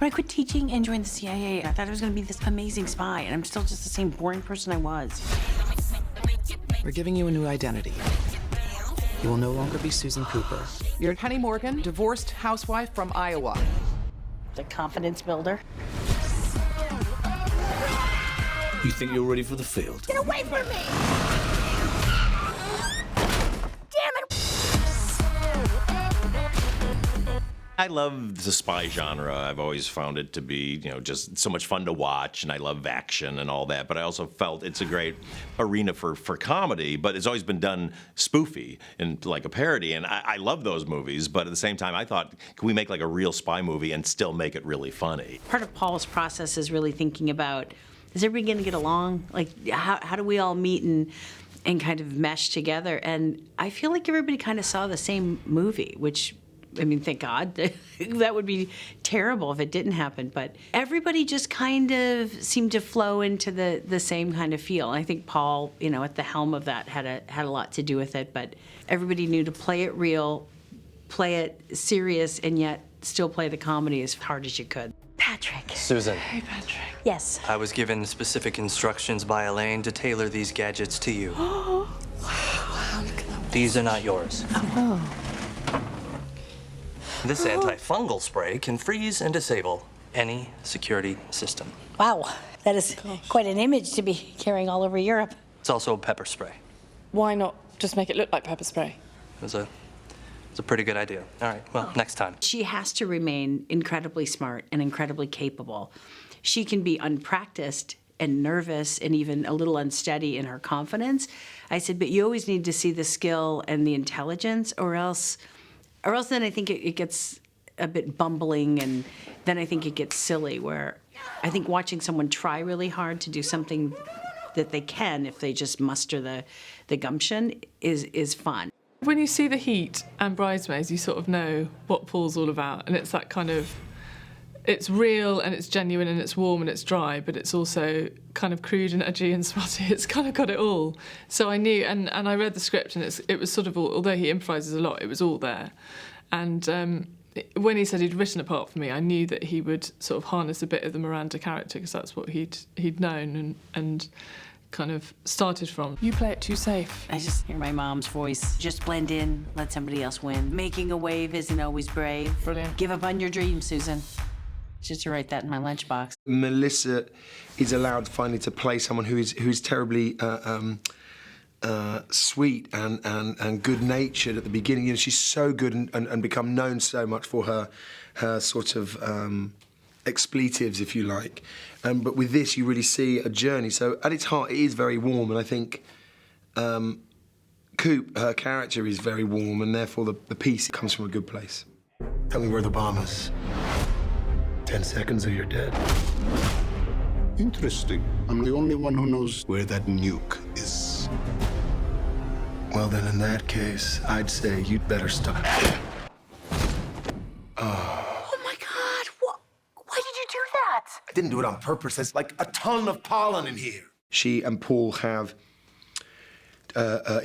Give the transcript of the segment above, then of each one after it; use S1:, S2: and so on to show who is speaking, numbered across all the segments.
S1: But I quit teaching and joined the CIA. I thought I was going to be this amazing spy, and I'm still just the same boring person I was.
S2: We're giving you a new identity. You will no longer be Susan Cooper.
S3: You're Penny Morgan, divorced housewife from Iowa.
S1: The confidence builder.
S4: You think you're ready for the field?
S1: Get away from me! Damn it!
S5: I love the spy genre. I've always found it to be, just so much fun to watch, and I love action and all that. But I also felt it's a great arena for comedy, but it's always been done spoofy and like a parody. And I love those movies, but at the same time, I thought, can we make like a real spy movie and still make it really funny?
S1: Part of Paul's process is really thinking about, is everybody going to get along? Like, how do we all meet and kind of mesh together? And I feel like everybody kind of saw the same movie, which, I mean, thank God. That would be terrible if it didn't happen. But everybody just kind of seemed to flow into the same kind of feel. I think Paul, at the helm of that had a lot to do with it. But everybody knew to play it real, play it serious, and yet still play the comedy as hard as you could.
S6: Patrick.
S7: Susan.
S6: Hey, Patrick. Yes.
S7: I was given specific instructions by Elaine to tailor these gadgets to you.
S6: Wow, look at that.
S7: These are not yours.
S6: Oh.
S7: This antifungal spray can freeze and disable any security system.
S6: Wow, that is quite an image to be carrying all over Europe.
S7: It's also a pepper spray.
S8: Why not just make it look like pepper spray?
S7: It's a pretty good idea. All right, well, next time.
S1: She has to remain incredibly smart and incredibly capable. She can be unpracticed and nervous and even a little unsteady in her confidence. I said, but you always need to see the skill and the intelligence, or else then I think it gets a bit bumbling, and then I think it gets silly, where I think watching someone try really hard to do something that they can, if they just muster the gumption, is fun.
S8: When you see The Heat and Bridesmaids, you sort of know what Paul's all about, and it's that kind of, it's real and it's genuine and it's warm and it's dry, but it's also kind of crude and edgy and smutty. It's kind of got it all. So I knew, and I read the script, and it was sort of all, although he improvises a lot, it was all there. And when he said he'd written a part for me, I knew that he would sort of harness a bit of the Miranda character, because that's what he'd known and kind of started from. You play it too safe.
S1: I just hear my mom's voice. Just blend in, let somebody else win. Making a wave isn't always brave.
S8: Brilliant.
S1: Give up on your dreams, Susan. Just to write that in my lunchbox.
S9: Melissa is allowed finally to play someone who's terribly sweet and good-natured at the beginning. She's so good and become known so much for her sort of expletives, if you like. But with this, you really see a journey. So at its heart, it is very warm, and I think Coop, her character, is very warm, and therefore the piece comes from a good place. Tell me where the bomb is. 10 seconds or you're dead.
S10: Interesting. I'm the only one who knows where that nuke is.
S9: Well, then, in that case, I'd say you'd better stop.
S1: Oh my God, why did you do that?
S9: I didn't do it on purpose. There's like a ton of pollen in here. She and Paul have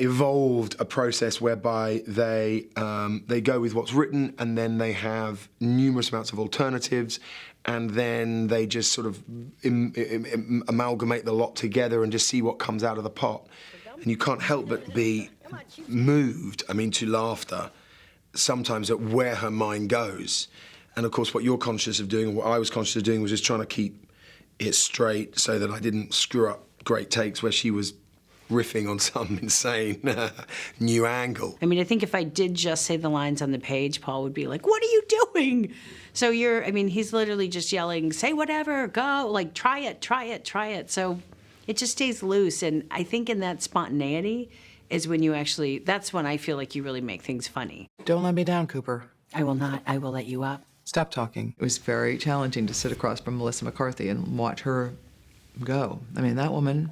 S9: evolved a process whereby they go with what's written, and then they have numerous amounts of alternatives, and then they just sort of amalgamate the lot together and just see what comes out of the pot. And you can't help but be moved, to laughter, sometimes at where her mind goes. And of course, what you're conscious of doing, and what I was conscious of doing, was just trying to keep it straight so that I didn't screw up great takes where she was riffing on some insane new angle.
S1: I think if I did just say the lines on the page, Paul would be like, what are you doing? So he's literally just yelling, say whatever, go, like, try it, try it, try it. So it just stays loose. And I think in that spontaneity is when that's when I feel like you really make things funny.
S2: Don't let me down, Cooper.
S1: I will not. I will let you up.
S2: Stop talking. It was very challenging to sit across from Melissa McCarthy and watch her go. That woman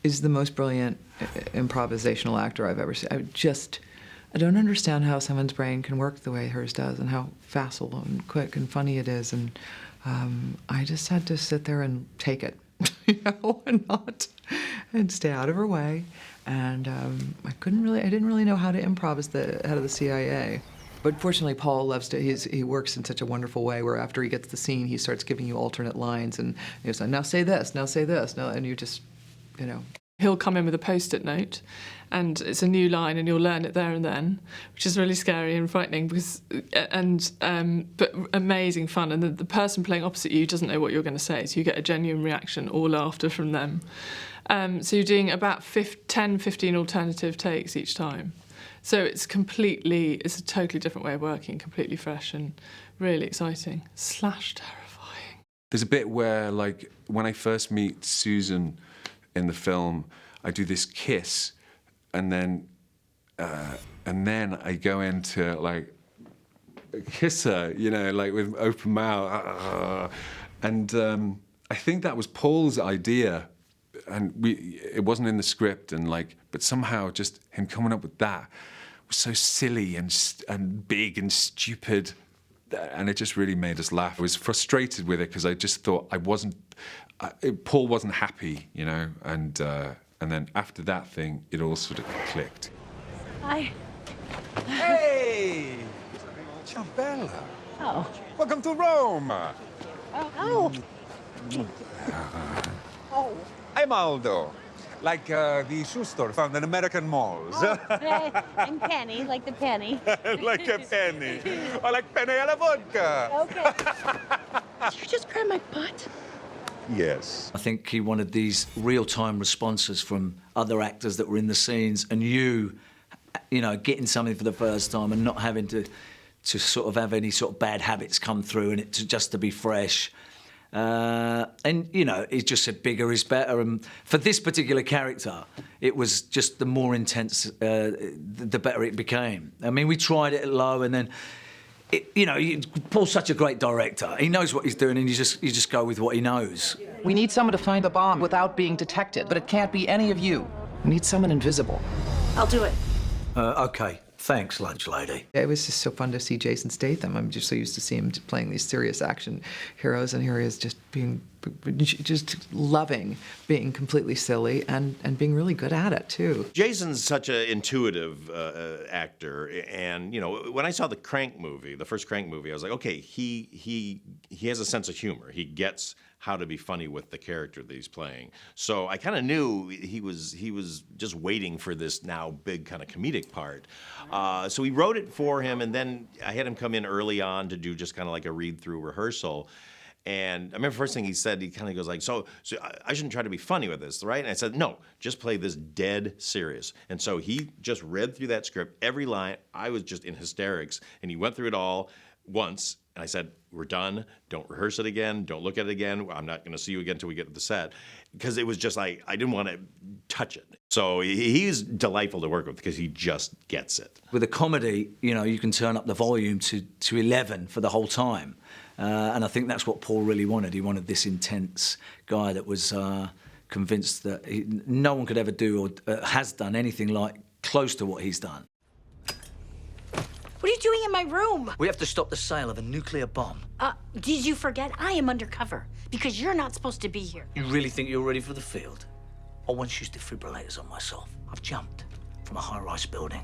S2: is the most brilliant improvisational actor I've ever seen. I don't understand how someone's brain can work the way hers does, and how facile and quick and funny it is. And I just had to sit there and take it, and stay out of her way. And I didn't really know how to improv as the head of the CIA. But fortunately, Paul loves to, he works in such a wonderful way where after he gets the scene, he starts giving you alternate lines and he's like, now say this, now say this, now, and you just, you know.
S8: He'll come in with a Post-it note and it's a new line and you'll learn it there and then, which is really scary and frightening because, but amazing fun. And the person playing opposite you doesn't know what you're going to say, so you get a genuine reaction or laughter from them. So you're doing about 10, 15 alternative takes each time. So it's a totally different way of working, completely fresh and really exciting / terrifying.
S11: There's a bit where, like, when I first meet Susan in the film, I do this kiss, and then I go into, like, kiss her, you know, like with open mouth. And I think that was Paul's idea, and it wasn't in the script, and like, but somehow just him coming up with that was so silly and big and stupid, and it just really made us laugh. I was frustrated with it because I just thought Paul wasn't happy, you know, and then after that thing, it all sort of clicked.
S6: Hi.
S12: Hey! Ciao, Bella.
S6: Oh.
S12: Welcome to Rome.
S6: Oh. Oh.
S12: I'm Aldo. Like the shoe store found in American malls.
S6: Oh, I'm Penny, like the penny.
S12: Like a penny. Or like penny alla vodka.
S6: Okay. Did you just grab my butt?
S12: Yes.
S4: I think he wanted these real-time responses from other actors that were in the scenes, and you know, getting something for the first time and not having to sort of have any sort of bad habits come through, and it to be fresh. And, you know, he just said bigger is better. And for this particular character, it was just the more intense, the better it became. I mean, we tried it at low, and then, you know, Paul's such a great director. He knows what he's doing, and you just go with what he knows.
S3: We need someone to find the bomb without being detected, but it can't be any of you. We need someone invisible.
S6: I'll do it.
S4: OK. Thanks, lunch lady.
S2: It was just so fun to see Jason Statham. I'm just so used to see him playing these serious action heroes, and here he is just loving being completely silly and being really good at it, too.
S5: Jason's such an intuitive actor, and, you know, when I saw the Crank movie, the first Crank movie, I was like, okay, he has a sense of humor. He gets how to be funny with the character that he's playing. So I kind of knew he was just waiting for this now big kind of comedic part. So we wrote it for him, and then I had him come in early on to do just kind of like a read-through rehearsal. And I remember the first thing he said, he kind of goes like, so I shouldn't try to be funny with this, right? And I said, no, just play this dead serious. And so he just read through that script, every line. I was just in hysterics, and he went through it all once. And I said, we're done. Don't rehearse it again. Don't look at it again. I'm not going to see you again until we get to the set. Because it was just like, I didn't want to touch it. So he's delightful to work with because he just gets it.
S4: With a comedy, you know, you can turn up the volume to 11 for the whole time. And I think that's what Paul really wanted. He wanted this intense guy that was convinced that no one could ever do or has done anything like close to what he's done.
S6: What are you doing in my room?
S4: We have to stop the sale of a nuclear bomb.
S6: Did you forget? I am undercover because you're not supposed to be here.
S4: You really think you're ready for the field? I once used defibrillators on myself. I've jumped from a high-rise building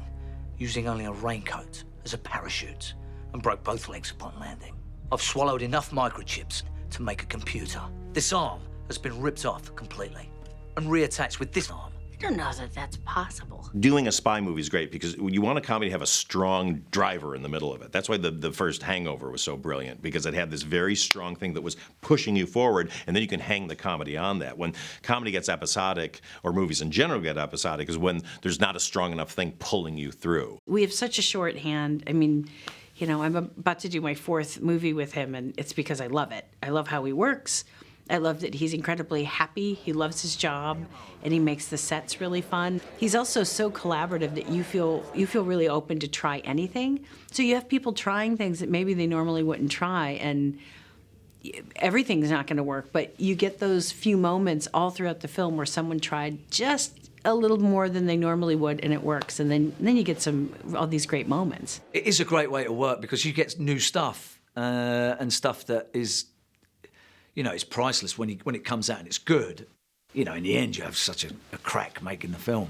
S4: using only a raincoat as a parachute and broke both legs upon landing. I've swallowed enough microchips to make a computer. This arm has been ripped off completely and reattached with this arm.
S6: I don't know that that's possible.
S5: Doing a spy movie is great because you want a comedy to have a strong driver in the middle of it. That's why the first Hangover was so brilliant, because it had this very strong thing that was pushing you forward, and then you can hang the comedy on that. When comedy gets episodic, or movies in general get episodic, is when there's not a strong enough thing pulling you through.
S1: We have such a shorthand. I mean, you know, I'm about to do my 4th movie with him, and it's because I love it. I love how he works. I love that he's incredibly happy. He loves his job, and he makes the sets really fun. He's also so collaborative that you feel really open to try anything. So you have people trying things that maybe they normally wouldn't try, and everything's not going to work. But you get those few moments all throughout the film where someone tried just a little more than they normally would, and it works. And then you get all these great moments.
S4: It is a great way to work because you get new stuff and stuff that is, you know, it's priceless when it comes out and it's good. You know, in the end, you have such a crack making the film.